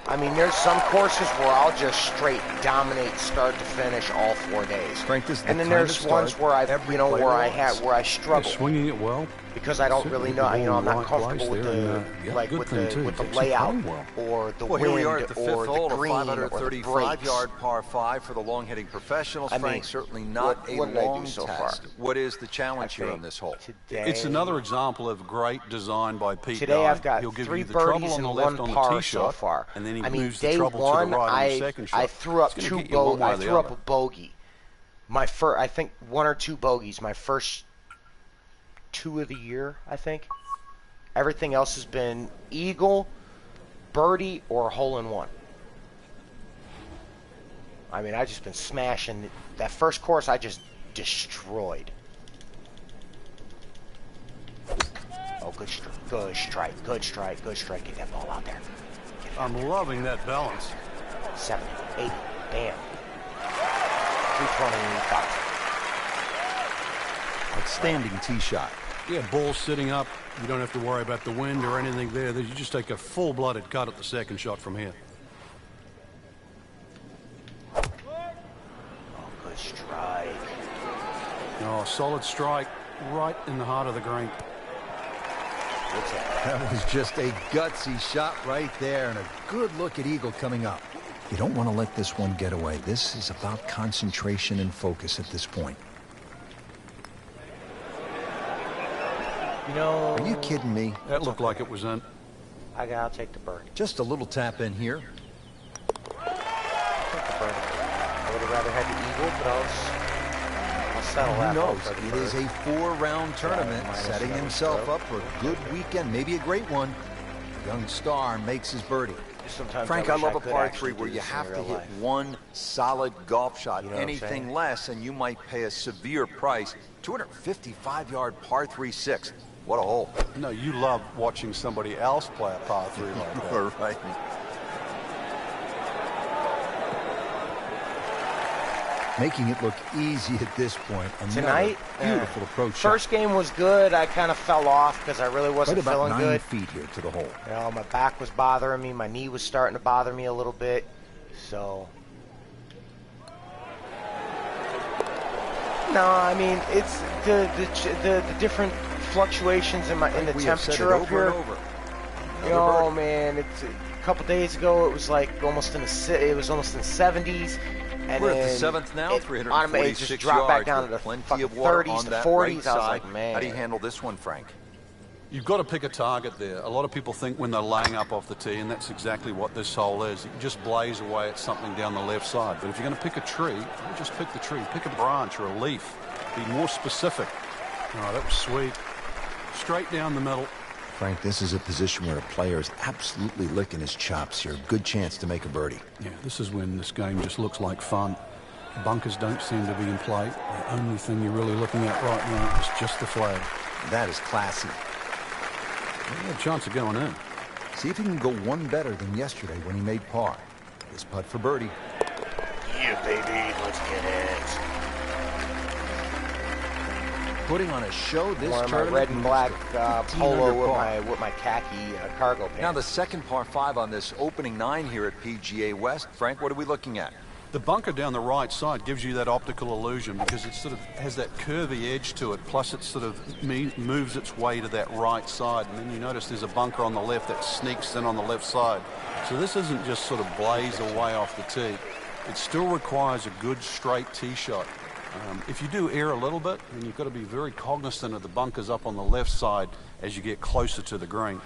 I mean, there's some courses where I'll just straight dominate start to finish all 4 days. Frank, this is and then there's ones where I, where I struggle. Swinging it well. Because I don't really know, I'm not comfortable with the with the layout or the wind here we are at the fifth hole, the green a 535-yard par 5 for the long-hitting professionals. Frank, certainly not a long test. What is the challenge here on this hole? It's another example of great design by Pete. Today I've got He'll give 3 you the trouble birdies on the and left 1 on par the tee so shot, far. and then he I mean, moves the day trouble 1, to the right on the second shot. I threw up It's 2 gonna get you one way or bogeys. I the threw up other. a bogey. My first, I think 1 or 2 bogeys. My first 2 of the year, I think. Everything else has been eagle, birdie, or hole-in-one. I mean, I've just been smashing. That first course, I just destroyed. Oh, good strike. Get that ball out there. I'm loving that balance. 70, 80, bam. 325. Outstanding tee shot. Yeah, ball sitting up. You don't have to worry about the wind or anything there. You just take a full-blooded cut at the second shot from here. Oh, good strike. Oh, solid strike right in the heart of the green. That was just a gutsy shot right there, and a good look at eagle coming up. You don't want to let this one get away. This is about concentration and focus at this point. You know, are you kidding me? That looked like it was in. I'll take the birdie. Just a little tap in here. I'll take the birdie. I would have rather had the eagle, but I'll settle that. Who knows? It is a 4-round tournament, setting himself up for a good weekend, maybe a great one. The young star makes his birdie. Frank, I love a par 3 where you have to hit one solid golf shot. Anything less, and you might pay a severe price. 255-yard par 3-6. What a hole. No, you love watching somebody else play a par 3 like that. Right. Making it look easy at this point. Tonight, beautiful approach first shot. game was good. I kind of fell off because I really wasn't right about feeling 9 good. feet here to the hole. You know, my back was bothering me. My knee was starting to bother me a little bit. So, no, I mean, it's the different fluctuations in the temperature up here. You know, man, it's a couple days ago. It was like almost in the 70s. And we're at the 7th now, 346 just dropped back down to the plenty of water 30s on to that 40s. right I was side. like, man. How do you handle this one, Frank? You've got to pick a target there. A lot of people think when they're laying up off the tee, and that's exactly what this hole is. You can just blaze away at something down the left side. But if you're going to pick a tree, don't just pick the tree. Pick a branch or a leaf. Be more specific. Oh, that was sweet. Straight down the middle. Frank, this is a position where a player is absolutely licking his chops here. Good chance to make a birdie. Yeah, this is when this game just looks like fun. Bunkers don't seem to be in play. The only thing you're really looking at right now is just the flag. That is classy. Well, you have a chance of going in. See if he can go one better than yesterday when he made par. This putt for birdie. Yeah, baby, let's get it. Putting on a show this tournament. My red and black polo with my khaki cargo pants. Now the second par 5 on this opening 9 here at PGA West. Frank, what are we looking at? The bunker down the right side gives you that optical illusion because it sort of has that curvy edge to it, plus it sort of moves its way to that right side. And then you notice there's a bunker on the left that sneaks in on the left side. So this isn't just sort of blaze away off the tee. It still requires a good straight tee shot. If you do err a little bit, then you've got to be very cognizant of the bunkers up on the left side as you get closer to the green.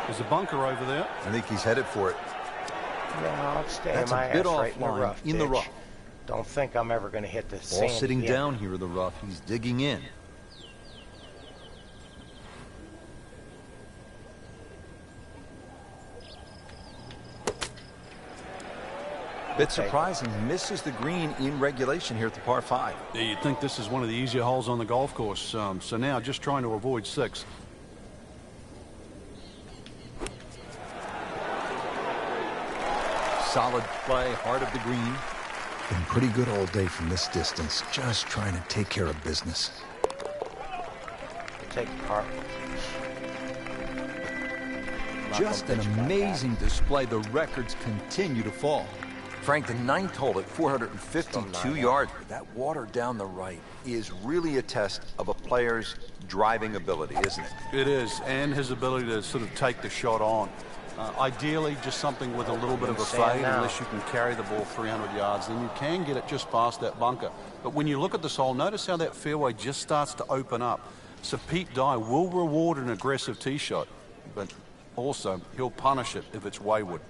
There's a bunker over there. I think he's headed for it. Yeah, I'll stay That's my a bit ass right offline, in the rough. Don't think I'm ever going to hit this. Ball sitting down here in the rough. He's digging in. Bit surprising, misses the green in regulation here at the par 5. Yeah, you'd think this is one of the easier holes on the golf course. So now just trying to avoid 6. Solid play, heart of the green. Been pretty good all day from this distance. Just trying to take care of business. Take par. Just an amazing display. The records continue to fall. Frank, the 9th hole at 452 yards. That water down the right is really a test of a player's driving ability, isn't it? It is, and his ability to sort of take the shot on. Ideally, just something with a little bit of a fade, unless you can carry the ball 300 yards. Then you can get it just past that bunker. But when you look at this hole, notice how that fairway just starts to open up. So Pete Dye will reward an aggressive tee shot, but also he'll punish it if it's wayward.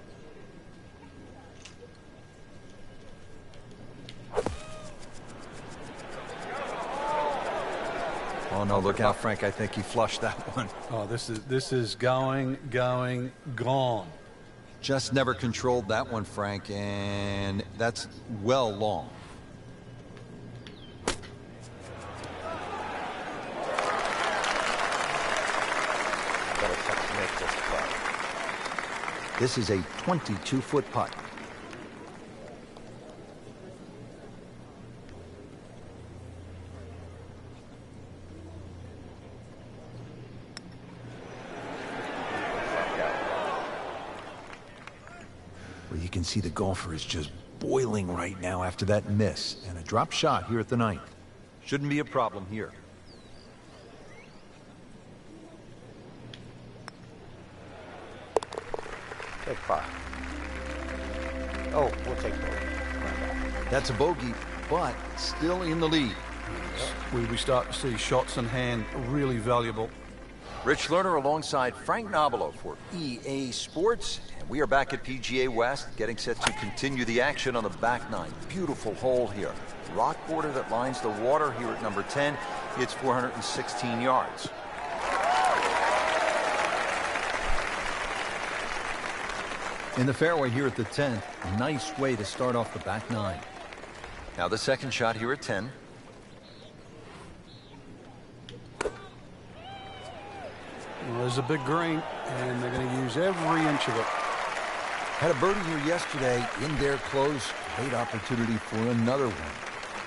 Oh, no, look out, Frank. I think he flushed that one. Oh, this is going, gone. Just never controlled that one, Frank, and that's well long. This is a 22-foot putt. Well, you can see the golfer is just boiling right now after that miss. And a drop shot here at the 9th. Shouldn't be a problem here. Take par. Oh, we'll take bogey. That's a bogey, but still in the lead. We start to see shots in hand really valuable. Rich Lerner alongside Frank Nobilo for EA Sports. And we are back at PGA West, getting set to continue the action on the back 9. Beautiful hole here. Rock border that lines the water here at number 10. It's 416 yards. In the fairway here at the 10th, a nice way to start off the back 9. Now the second shot here at 10. Well, there's a big green, and they're going to use every inch of it. Had a birdie here yesterday in their close. Great opportunity for another one.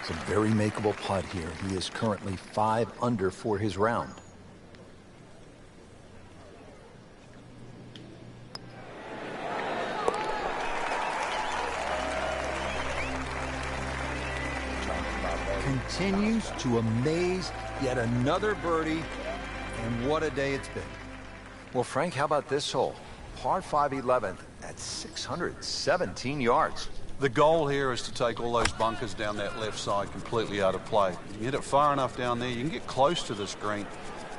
It's a very makeable putt here. He is currently 5 under for his round. Continues to amaze. Yet another birdie. And what a day it's been. Well, Frank, how about this hole? Par 5 11th at 617 yards. The goal here is to take all those bunkers down that left side completely out of play. You can hit it far enough down there, you can get close to this green.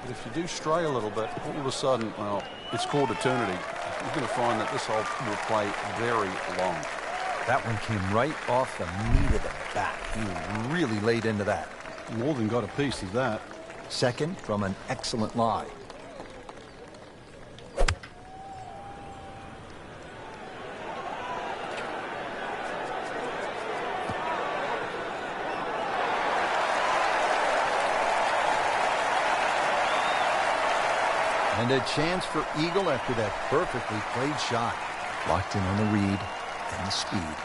But if you do stray a little bit, all of a sudden, well, it's called eternity. You're going to find that this hole will play very long. That one came right off the meat of the bat. He really laid into that. More than got a piece of that. Second from an excellent lie. And a chance for eagle after that perfectly played shot. Locked in on the read and the speed.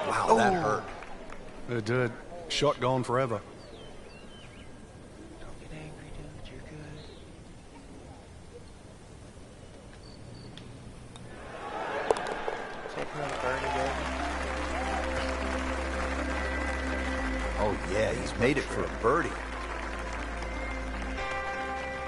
Wow, that hurt. It did. Shot gone forever. Don't get angry, dude. You're good. Take another birdie again. Oh, yeah, he's made it for a birdie.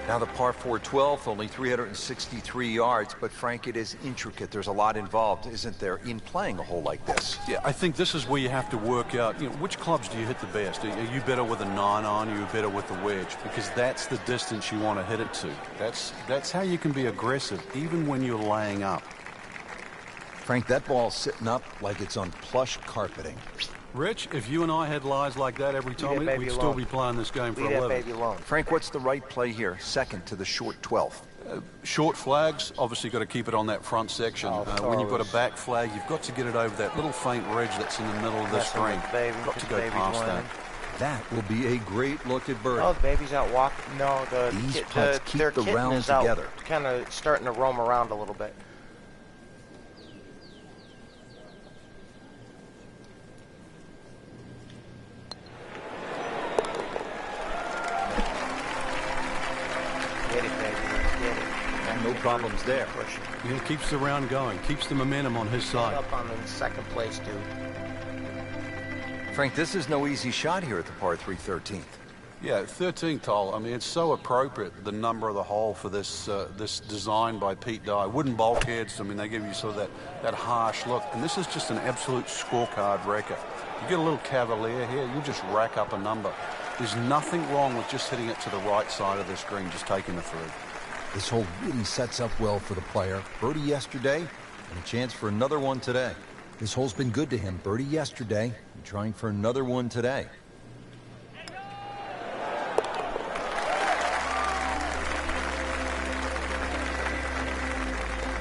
Now the par 4 12th, only 363 yards, but Frank, it is intricate. There's a lot involved, isn't there, in playing a hole like this? Yeah, I think this is where you have to work out, which clubs do you hit the best? Are you better with a 9 on, are you better with the wedge? Because that's the distance you want to hit it to. That's how you can be aggressive, even when you're laying up. Frank, that ball's sitting up like it's on plush carpeting. Rich, if you and I had lies like that every time, we'd still be playing this game for 11. Leave that baby alone. Frank, what's the right play here? Second to the short 12th. Short flags, obviously got to keep it on that front section. When you've got a back flag, you've got to get it over that little faint ridge that's in the middle of the screen. Got to go past that. That will be a great look at birdie. Oh, the baby's out walking. No, These putts keep the round together. Kind of starting to roam around a little bit. Get it, baby. Get it. No problems there. Yeah, keeps the round going, keeps the momentum on his side. Up on the second place, dude. Frank, this is no easy shot here at the par 3 13th. Yeah, 13th hole. I mean, it's so appropriate, the number of the hole for this this design by Pete Dye. Wooden bulkheads, I mean, they give you sort of that harsh look. And this is just an absolute scorecard wrecker. You get a little cavalier here, you just rack up a number. There's nothing wrong with just hitting it to the right side of this green, just taking the through. This hole really sets up well for the player. Birdie yesterday, and a chance for another one today. This hole's been good to him. Birdie yesterday, and trying for another one today.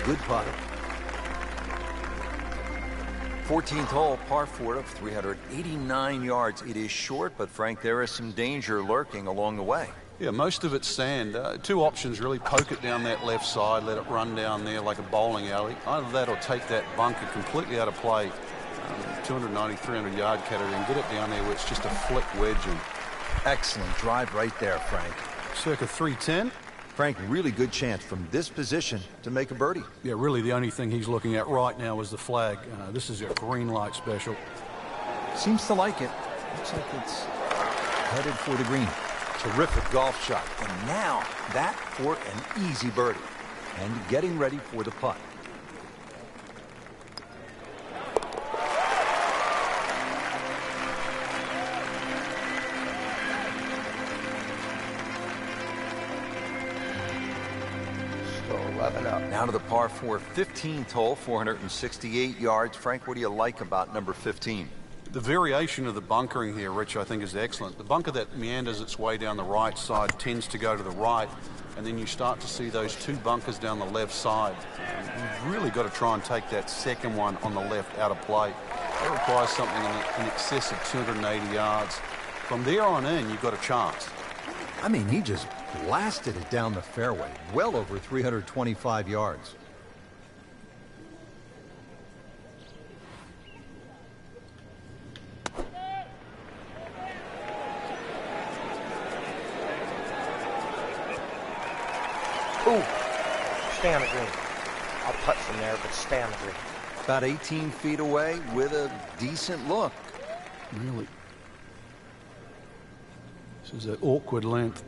Good putt. 14th hole, par 4 of 389 yards. It is short, but Frank, there is some danger lurking along the way. Yeah, most of it's sand. Two options really: poke it down that left side, let it run down there like a bowling alley. Either that or take that bunker completely out of play, 290, 300 yard category, and get it down there where it's just a flick wedge. And Excellent drive right there, Frank. circa 310. Frank, really good chance from this position to make a birdie. Yeah, really the only thing he's looking at right now is the flag. This is a green light special. Seems to like it. Looks like it's headed for the green. Terrific golf shot. And now that for an easy birdie. And getting ready for the putt. Still 11 up. Now to the par 4 15th hole, 468 yards. Frank, what do you like about number 15? The variation of the bunkering here, Rich, I think is excellent. The bunker that meanders its way down the right side tends to go to the right, and then you start to see those two bunkers down the left side. You've really got to try and take that second one on the left out of play. That requires something in excess of 280 yards. From there on in, you've got a chance. I mean, he just blasted it down the fairway, well over 325 yards. Ooh, stay on the green. I'll putt from there, but stay on the green. About 18 feet away with a decent look. Really. This is an awkward length.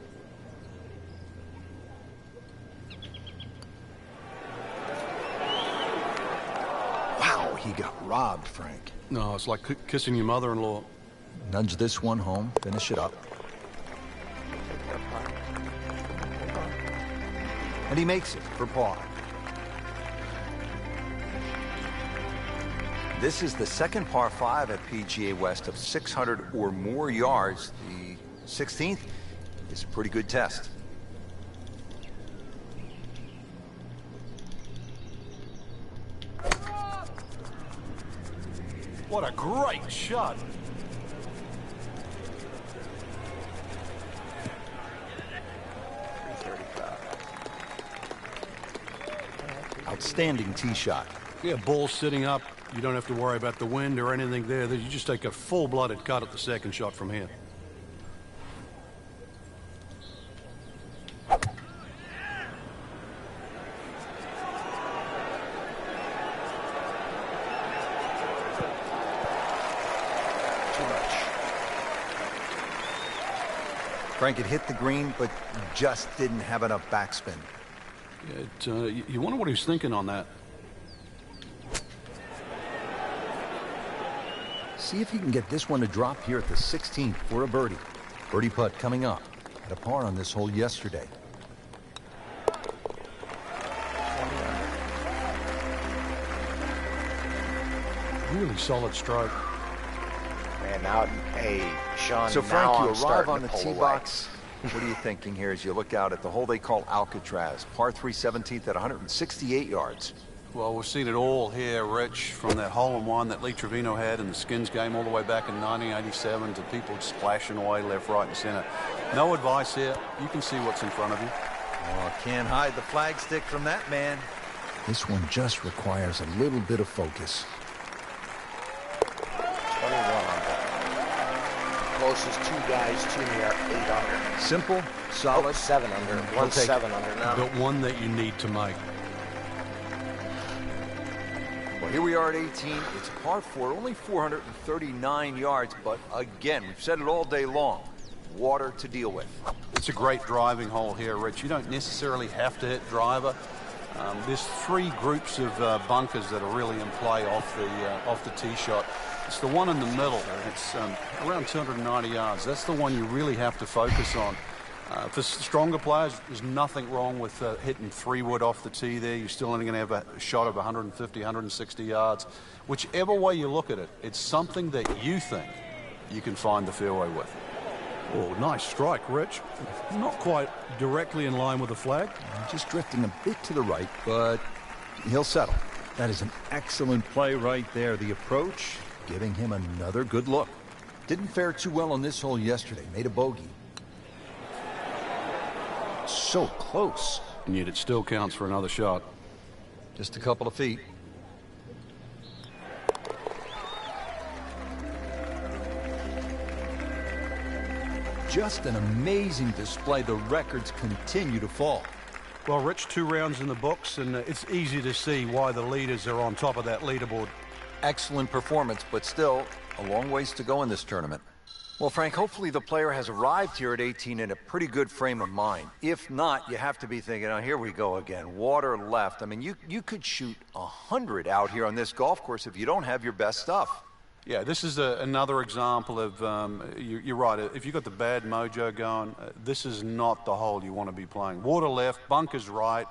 Wow, he got robbed, Frank. No, it's like kissing your mother-in-law. Nudge this one home, finish it up. And he makes it for par. This is the second par 5 at PGA West of 600 or more yards. The 16th is a pretty good test. What a great shot. Outstanding tee shot. Yeah, ball sitting up. You don't have to worry about the wind or anything there. You just take a full-blooded cut at the second shot from here. Frank, it hit the green, but just didn't have enough backspin. You wonder what he's thinking on that. See if he can get this one to drop here at the 16th for a birdie. Birdie putt coming up. Had a par on this hole yesterday. Really solid stroke. Man, now, hey, Sean, so Frank, now you I'm arrive on the tee tee box. What are you thinking here as you look out at the hole they call Alcatraz, par 3 17th at 168 yards? Well, we've seen it all here, Rich, from that hole-in-one that Lee Trevino had in the Skins game all the way back in 1987 to people splashing away left, right, and center. No advice here. You can see what's in front of you. Oh, can't hide the flagstick from that man. This one just requires a little bit of focus. 21 under. Closest two guys to me are 8 under. Simple, solid. 7 under. One 7 under now. But one that you need to make. Well, here we are at 18. It's par 4, only 439 yards. But again, we've said it all day long. Water to deal with. It's a great driving hole here, Rich. You don't necessarily have to hit driver. There's 3 groups of bunkers that are really in play off the tee shot. It's the one in the middle. It's around 290 yards. That's the one you really have to focus on. For stronger players, there's nothing wrong with hitting 3-wood off the tee there. You're still only going to have a shot of 150, 160 yards. Whichever way you look at it, it's something that you think you can find the fairway with. Oh, nice strike, Rich. Not quite directly in line with the flag. Just drifting a bit to the right, but he'll settle. That is an excellent play right there. The approach, giving him another good look. Didn't fare too well on this hole yesterday. Made a bogey. So close. And yet it still counts for another shot. Just a couple of feet. Just an amazing display. The records continue to fall. Well, Rich, 2 rounds in the books, and it's easy to see why the leaders are on top of that leaderboard. Excellent performance, but still a long ways to go in this tournament. Well, Frank, hopefully the player has arrived here at 18 in a pretty good frame of mind. If not, you have to be thinking, oh, here we go again. Water left. I mean, you could shoot 100 out here on this golf course if you don't have your best stuff. Yeah, this is another example of, you're right, if you've got the bad mojo going, this is not the hole you want to be playing. Water left, bunkers right.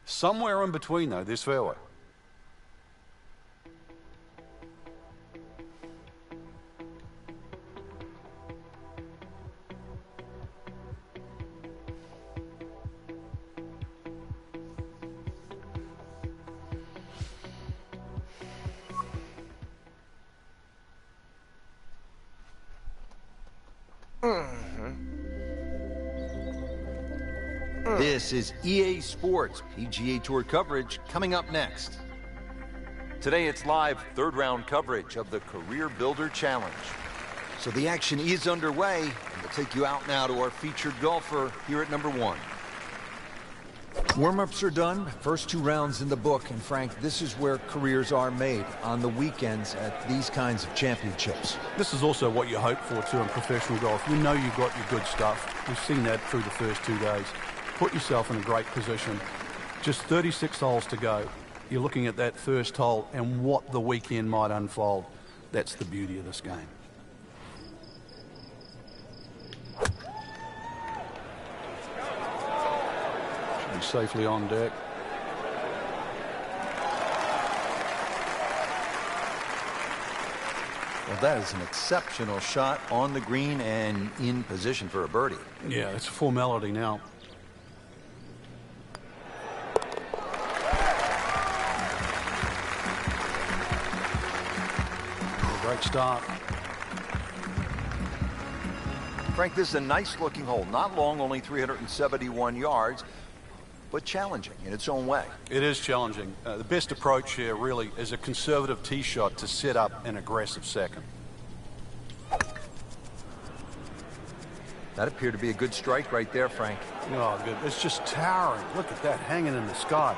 Somewhere in between, though, this fairway. This is EA Sports PGA Tour coverage coming up next. Today it's live 3rd round coverage of the Career Builder Challenge. So the action is underway, and we'll take you out now to our featured golfer here at number 1. Warm-ups are done. First 2 rounds in the book. And Frank, this is where careers are made, on the weekends at these kinds of championships. This is also what you hope for, too, in professional golf. You know you've got your good stuff. We've seen that through the first 2 days. Put yourself in a great position. Just 36 holes to go. You're looking at that first hole and what the weekend might unfold. That's the beauty of this game. Should be safely on deck. Well, that is an exceptional shot on the green and in position for a birdie. Yeah, it's a formality now. Great start. Frank, this is a nice-looking hole. Not long, only 371 yards, but challenging in its own way. It is challenging. The best approach here, really, is a conservative tee shot to set up an aggressive second. That appeared to be a good strike right there, Frank. Oh, good. It's just towering. Look at that hanging in the sky.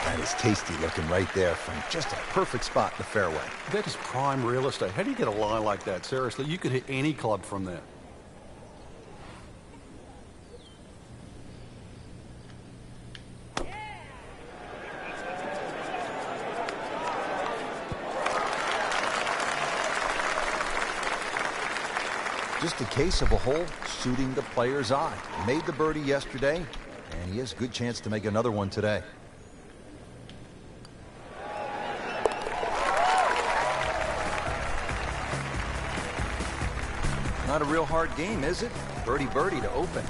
That is tasty looking right there, Frank. Just a perfect spot in the fairway. That is prime real estate. How do you get a lie like that? Seriously, you could hit any club from there. Just a case of a hole suiting the player's eye. Made the birdie yesterday, and he has a good chance to make another one today. Not a real hard game, is it? Birdie to open.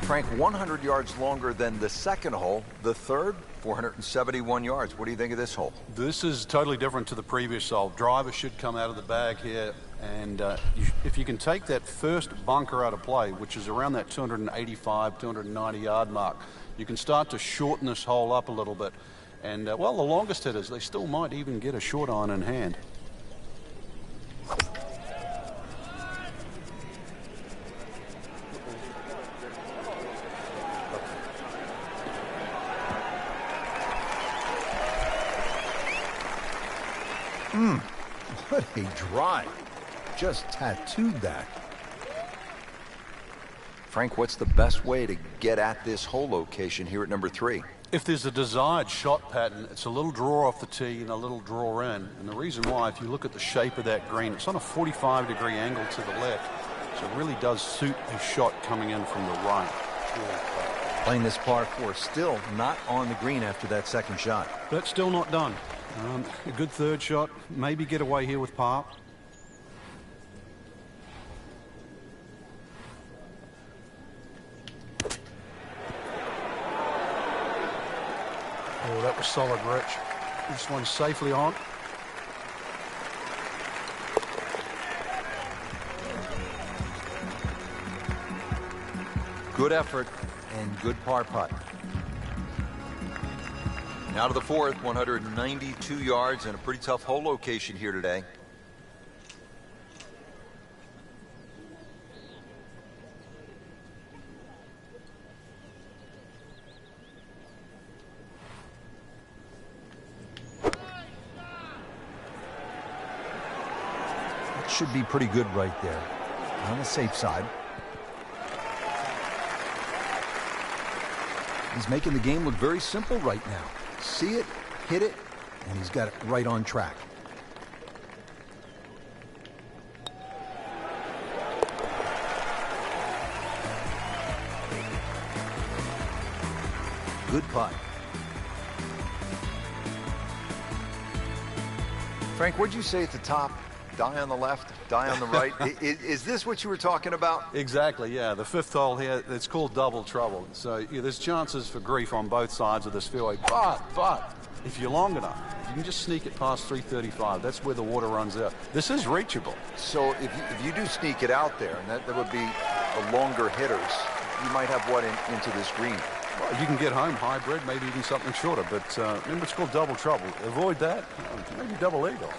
Frank, 100 yards longer than the second hole. The third, 471 yards. What do you think of this hole? This is totally different to the previous hole. Driver should come out of the bag here, and if you can take that first bunker out of play, which is around that 285, 290 yard mark, you can start to shorten this hole up a little bit. And, well, the longest hitters, they still might even get a short iron in hand. What a drive. Just tattooed that. Frank, what's the best way to get at this hole location here at number 3? If there's a desired shot pattern, it's a little draw off the tee and a little draw in. And the reason why, if you look at the shape of that green, it's on a 45-degree angle to the left. So it really does suit a shot coming in from the right. Playing this par 4, still not on the green after that second shot. But still not done. A good third shot, maybe get away here with par. Oh, that was solid, Rich. This one's safely on. Good effort and good par putt. Now to the fourth, 192 yards and a pretty tough hole location here today. That should be pretty good right there. On the safe side. He's making the game look very simple right now. See it, hit it, and he's got it right on track. Good putt. Frank, what'd you say at the top? Die on the left, die on the right. Is this what you were talking about? Exactly, yeah. The fifth hole here, it's called double trouble. So yeah, there's chances for grief on both sides of this fairway. But if you're long enough, you can just sneak it past 335. That's where the water runs out. This is reachable. So if you do sneak it out there, and that would be the longer hitters, you might have what into this green? Well, you can get home hybrid, maybe even something shorter. But remember, it's called double trouble. Avoid that. Maybe double eagle.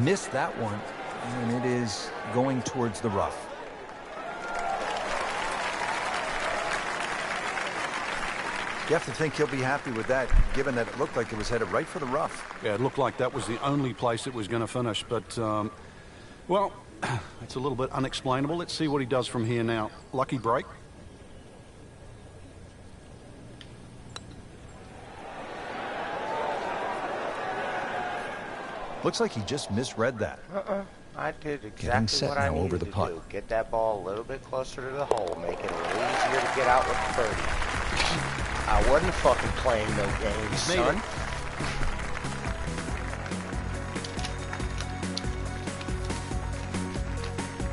Missed that one, and it is going towards the rough. You have to think he'll be happy with that, given that it looked like it was headed right for the rough. Yeah, it looked like that was the only place it was going to finish. But, well, it's a little bit unexplainable. Let's see what he does from here now. Lucky break. Looks like he just misread that. I did exactly what I needed over the to putt. do. Get that ball a little bit closer to the hole. Make it a little easier to get out with the birdie. I wasn't fucking playing no games, son.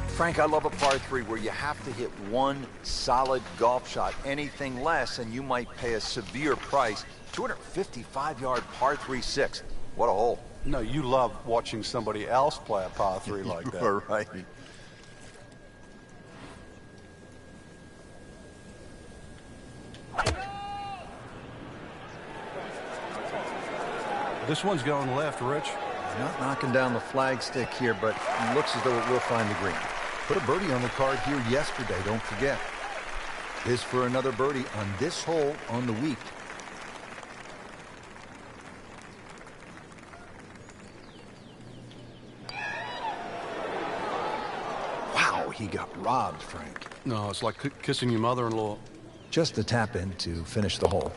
Frank, I love a par 3 where you have to hit one solid golf shot. Anything less, and you might pay a severe price. 255-yard par 3-6. What a hole. No, you love watching somebody else play a par 3 like that. You're right. This one's going left, Rich. Not knocking down the flagstick here, but it looks as though it will find the green. Put a birdie on the card here yesterday, don't forget. This for another birdie on this hole on the week. Wow, he got robbed, Frank. No, it's like kissing your mother-in-law. Just a tap in to finish the hole.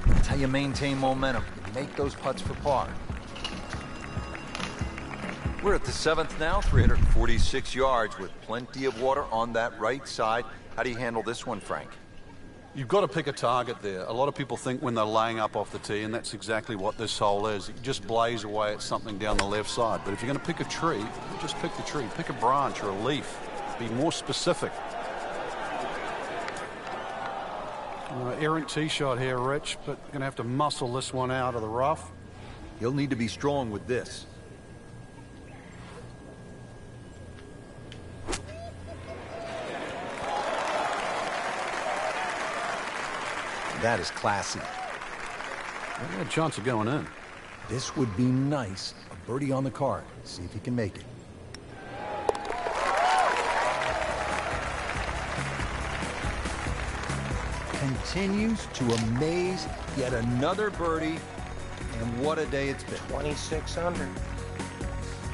That's how you maintain momentum. Make those putts for par. We're at the 7th now, 346 yards with plenty of water on that right side. How do you handle this one, Frank? You've got to pick a target there. A lot of people think when they're laying up off the tee, and that's exactly what this hole is. You just blaze away at something down the left side. But if you're going to pick a tree, just pick the tree. Pick a branch or a leaf. Be more specific. Errant tee shot here, Rich, but going to have to muscle this one out of the rough. He'll need to be strong with this. That is classy. Well, he had a chance of going in. This would be nice. A birdie on the card. See if he can make it. Continues to amaze. Yet another birdie. And what a day it's been. 26 under.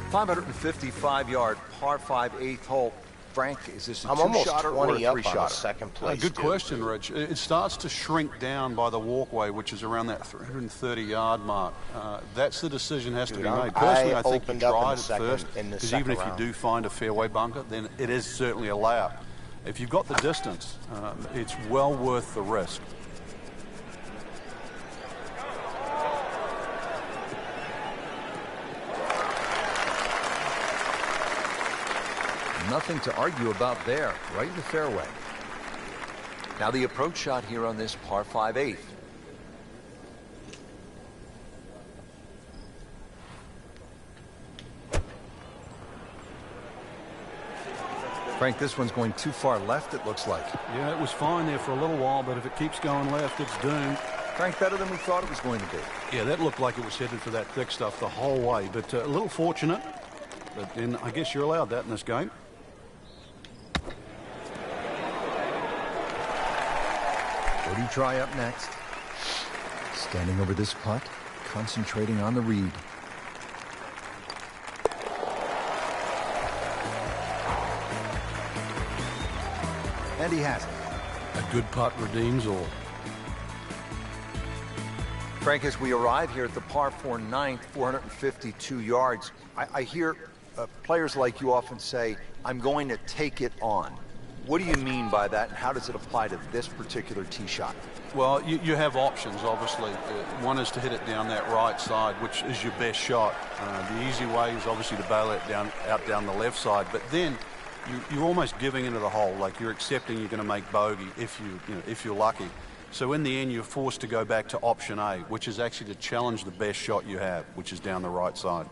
555-yard par 5 8th hole. Frank, is this a two-shotter or a three-shotter? Second place. Good question, Rich. It starts to shrink down by the walkway, which is around that 330-yard mark. That's the decision has to be made. Personally, I think you try it first, because even if you do find a fairway bunker, then it is certainly a layup. If you've got the distance, it's well worth the risk. Nothing to argue about there. Right in the fairway. Now the approach shot here on this par 5 8th. Frank, this one's going too far left, it looks like. Yeah, it was fine there for a little while, but if it keeps going left, it's doomed. Frank, better than we thought it was going to be. Yeah, that looked like it was headed for that thick stuff the whole way, but a little fortunate. But then I guess you're allowed that in this game. Birdie try up next. Standing over this putt, concentrating on the read. And he has it. A good putt redeems all. Frank, as we arrive here at the par 4 9th, 452 yards, I hear players like you often say, I'm going to take it on. What do you mean by that, and how does it apply to this particular tee shot? Well, you have options, obviously. One is to hit it down that right side, which is your best shot. The easy way is obviously to bail it out down the left side, but then you're almost giving into the hole, like you're accepting you're going to make bogey if you're lucky. So in the end, you're forced to go back to option A, which is actually to challenge the best shot you have, which is down the right side.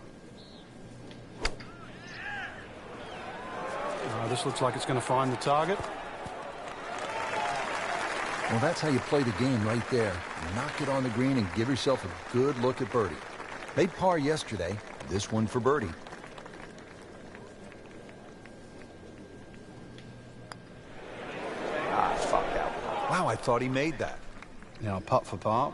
This looks like it's going to find the target. Well, that's how you play the game right there. Knock it on the green and give yourself a good look at birdie. Made par yesterday. This one for birdie. Fuck that. Wow, I thought he made that. Now putt for par.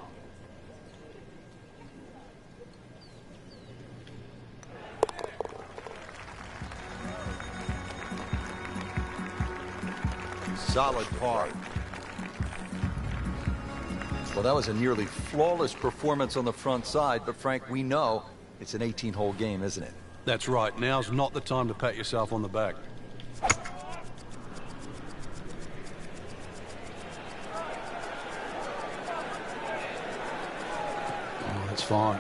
Solid par. Well, that was a nearly flawless performance on the front side, but Frank, we know it's an 18-hole game, isn't it? That's right. Now's not the time to pat yourself on the back. Oh, that's fine.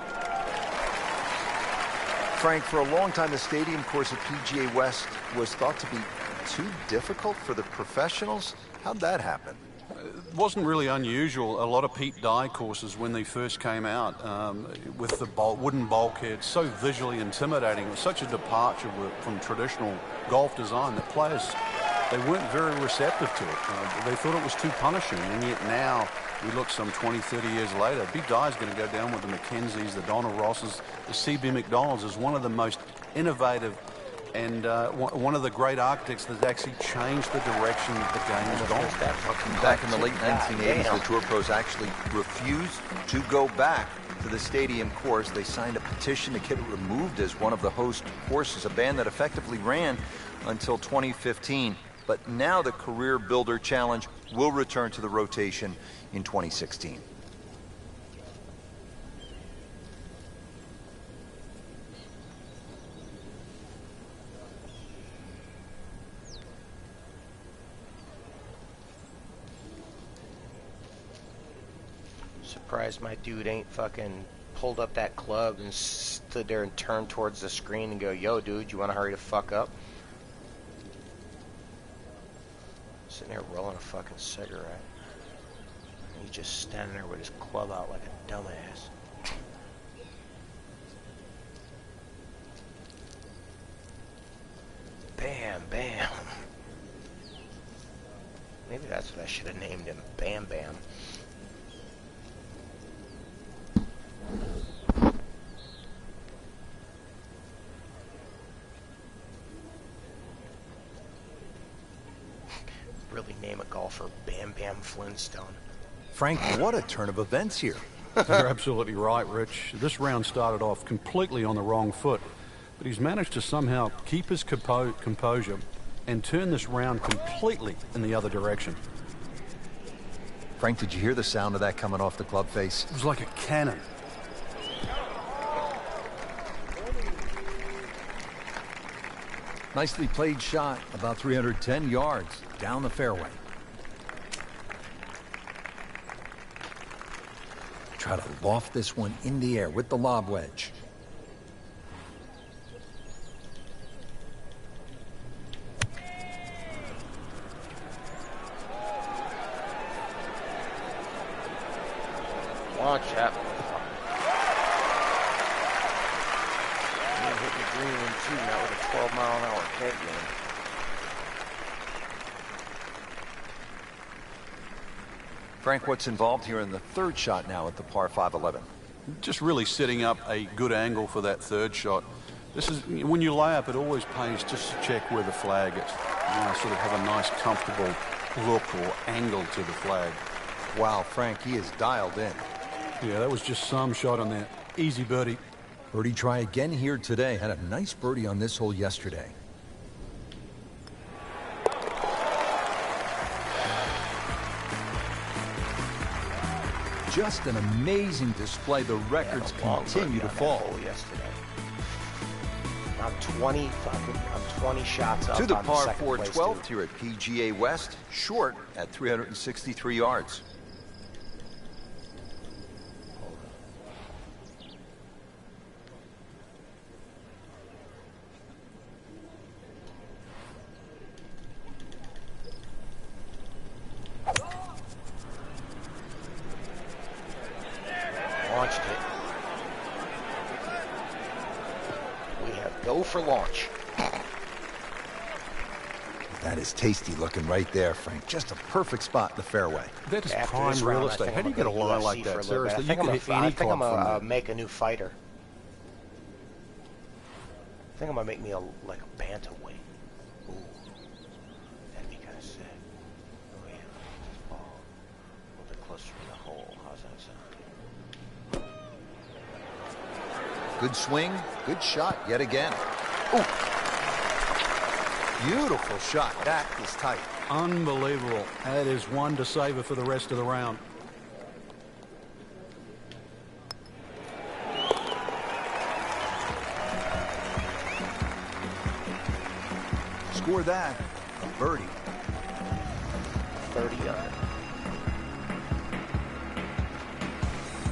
Frank, for a long time, the stadium course at PGA West was thought to be too difficult for the professionals. How'd that happen? It wasn't really unusual. A lot of Pete Dye courses, when they first came out, with the wooden bulkheads, so visually intimidating. It was such a departure from traditional golf design that players, they weren't very receptive to it. They thought it was too punishing, and yet now we look some 20, 30 years later, Pete Dye's going to go down with the Mackenzies, the Donald Rosses, the C.B. McDonald's as one of the most innovative and one of the great architects that's actually changed the direction the game has gone. Back in the late 1980s, the Tour Pros actually refused to go back to the stadium course. They signed a petition to get it removed as one of the host courses, a ban that effectively ran until 2015. But now the Career Builder Challenge will return to the rotation in 2016. Surprised my dude ain't fucking pulled up that club and stood there and turned towards the screen and go, yo, dude, you want to hurry the fuck up? Sitting there rolling a fucking cigarette. And he's just standing there with his club out like a dumbass. Bam, bam. Maybe that's what I should have named him. Bam, bam. Really name a golfer Bam Bam Flintstone. Frank, what a turn of events here. You're absolutely right, Rich. This round started off completely on the wrong foot, but he's managed to somehow keep his composure and turn this round completely in the other direction. Frank, did you hear the sound of that coming off the club face? It was like a cannon. Nicely played shot, about 310 yards down the fairway. Try to loft this one in the air with the lob wedge. Launch that. Hit the green one too, not with a 12-mile-an-hour head game. Frank, what's involved here in the third shot now at the par 5-11? Just really setting up a good angle for that third shot. This is, when you lay up, it always pays just to check where the flag is. You know, sort of have a nice, comfortable look or angle to the flag. Wow, Frank, he is dialed in. Yeah, that was just some shot on that. Easy birdie. Birdie try again here today. Had a nice birdie on this hole yesterday. Just an amazing display. The records continue to fall. Yesterday. I'm 20 shots up To the on par second 4 place 12th dude. here at PGA West, short at 363 yards. Launched it. We have go for launch. That is tasty looking right there, Frank. Just a perfect spot in the fairway. That is After prime this real round, I estate. think How do you I'm get a gonna line UFC like for a that? little Seriously, bit. you can hit any I think club I'm from gonna that. make a new fighter. I think I'm gonna make me like a bantamweight. Ooh, that'd be kind of sick. Oh yeah, this ball a little bit closer to the hole. How's that sound? Good swing, good shot yet again. Ooh. Beautiful shot. That is tight. Unbelievable. That is one to savor for the rest of the round. Score that, a birdie. 30 under.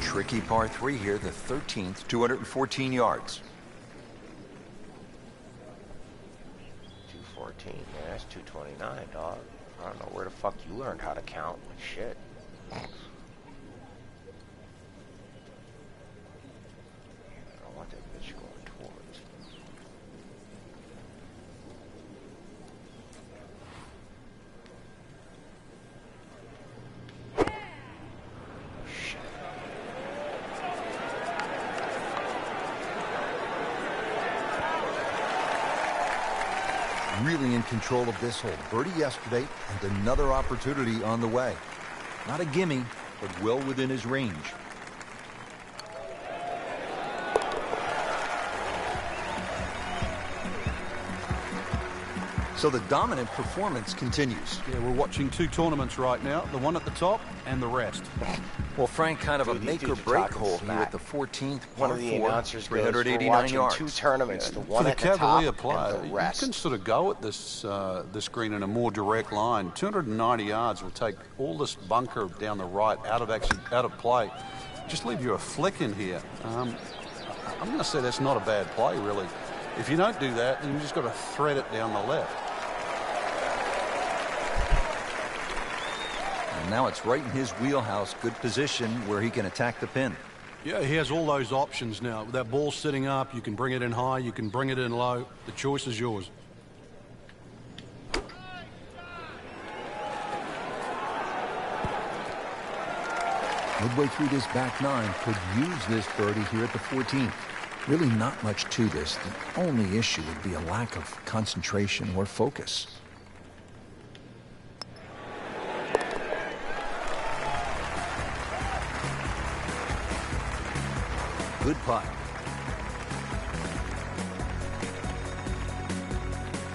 Tricky par 3 here, the 13th, 214 yards. 214. Yeah, that's 229, dog. I don't know where the fuck you learned how to count. Like shit. I don't want that bitch going towards. Shit. Really in control of this hole. Birdie yesterday and another opportunity on the way. Not a gimme, but well within his range. So the dominant performance continues. Yeah, we're watching two tournaments right now, the one at the top and the rest. Well, Frank, kind of a make-or-break hole here at the 14th, one of the announcers goes, 389 we're watching yards. two tournaments, the one For the at the top Cavalier and player, the you rest. can sort of go at this this green in a more direct line. 290 yards will take all this bunker down the right out of play. Just leave you a flick in here. I'm going to say that's not a bad play, really. If you don't do that, then you just got to thread it down the left. And now it's right in his wheelhouse. Good position where he can attack the pin. Yeah, he has all those options now. With that ball sitting up, you can bring it in high, you can bring it in low. The choice is yours. Midway through this back nine, could use this birdie here at the 14th. Really not much to this. The only issue would be a lack of concentration or focus. Good putt.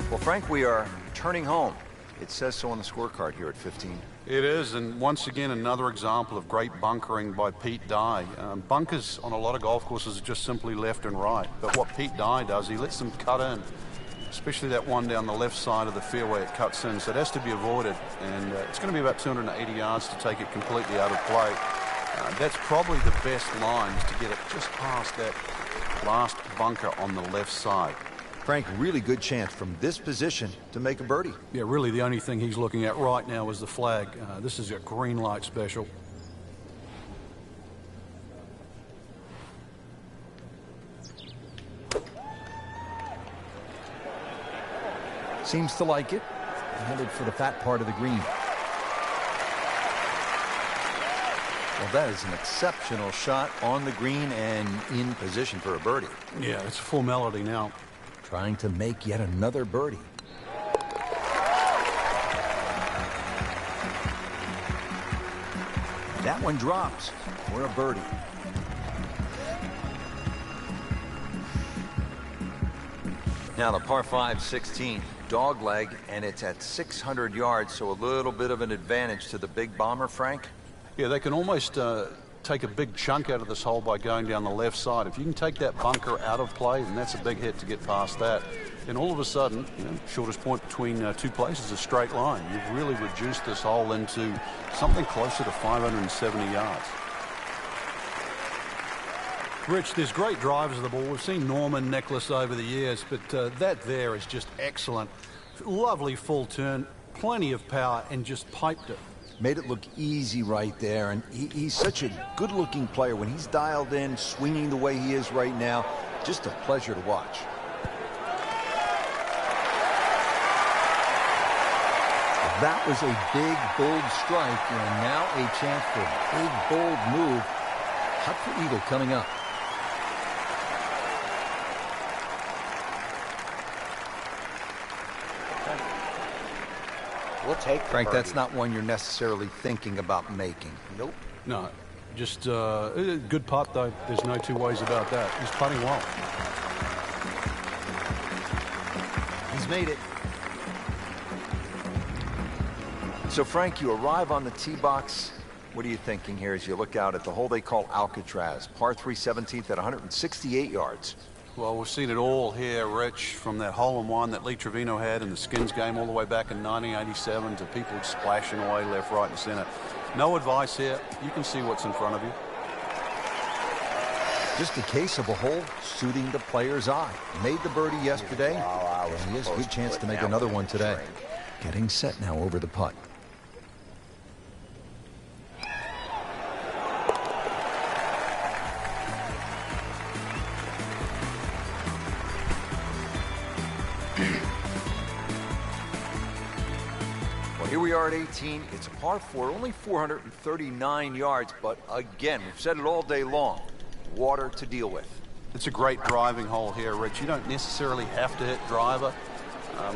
Well, Frank, we are turning home. It says so on the scorecard here at 15. It is, and once again, another example of great bunkering by Pete Dye. Bunkers on a lot of golf courses are just simply left and right, but what Pete Dye does, he lets them cut in, especially that one down the left side of the fairway. It cuts in, so it has to be avoided, and it's going to be about 280 yards to take it completely out of play. That's probably the best line, is to get it just past that last bunker on the left side. Frank, really good chance from this position to make a birdie. Yeah, really the only thing he's looking at right now is the flag. This is a green light special. Seems to like it. Headed for the fat part of the green. Well, that is an exceptional shot on the green and in position for a birdie. Yeah, it's a formality now. Trying to make yet another birdie. That one drops for a birdie. Now the par 5 16 dog leg, and it's at 600 yards, so a little bit of an advantage to the big bomber, Frank. Yeah, they can almost take a big chunk out of this hole by going down the left side. If you can take that bunker out of play, then that's a big hit to get past that. Then all of a sudden, shortest point between two places is a straight line. You've really reduced this hole into something closer to 570 yards. Rich, there's great drivers of the ball. We've seen Norman, Nicholas over the years, but that there is just excellent. Lovely full turn, plenty of power, and just piped it. Made it look easy right there, and he's such a good-looking player. When he's dialed in, swinging the way he is right now, just a pleasure to watch. That was a big, bold strike, and now a chance for a big, bold move. Putt for eagle coming up. We'll take Frank, that's not one you're necessarily thinking about making. Nope. No, just good putt, though. There's no two ways about that. He's putting well. He's made it. So, Frank, you arrive on the tee box. What are you thinking here as you look out at the hole they call Alcatraz? Par 3 17th at 168 yards. Well, we've seen it all here, Rich, from that hole-in-one that Lee Trevino had in the Skins game all the way back in 1987 to people splashing away left, right, and center. No advice here. You can see what's in front of you. Just a case of a hole suiting the player's eye. Made the birdie yesterday, and he has a good chance to make another one today. Getting set now over the putt. Here we are at 18. It's a par 4, only 439 yards, but again, we've said it all day long, water to deal with. It's a great driving hole here, Rich. You don't necessarily have to hit driver.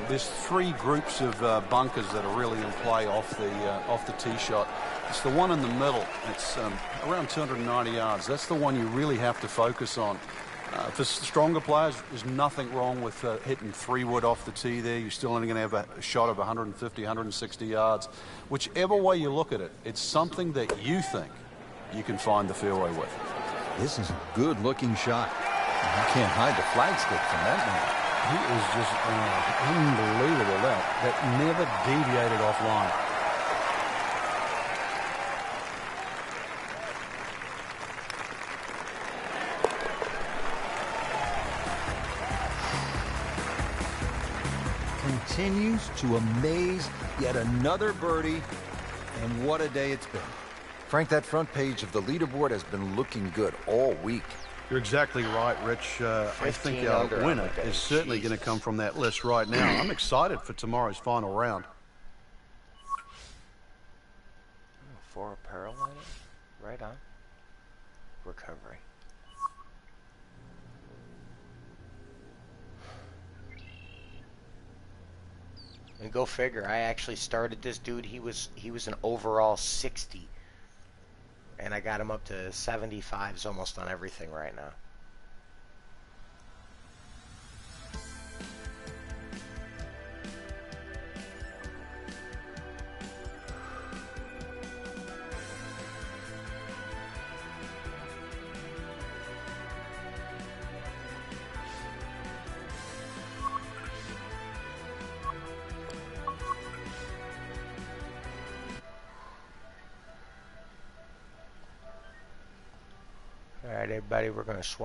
There's three groups of bunkers that are really in play off the tee shot. It's the one in the middle. It's around 290 yards. That's the one you really have to focus on. For stronger players, there's nothing wrong with hitting 3-wood off the tee there. You're still only going to have a shot of 150, 160 yards. Whichever way you look at it, it's something that you think you can find the fairway with. This is a good-looking shot. You can't hide the flagstick from that man. He is just unbelievable. That never deviated offline. Continues to amaze. Yet another birdie, and what a day it's been. Frank, that front page of the leaderboard has been looking good all week. You're exactly right, Rich. I think our winner is certainly going to come from that list right now. I'm excited for tomorrow's final round. 4 apparel on it? Right on. Recovery. And go figure, I actually started this dude, he was an overall 60. And I got him up to 75s almost on everything right now. All right, everybody, we're going to swap.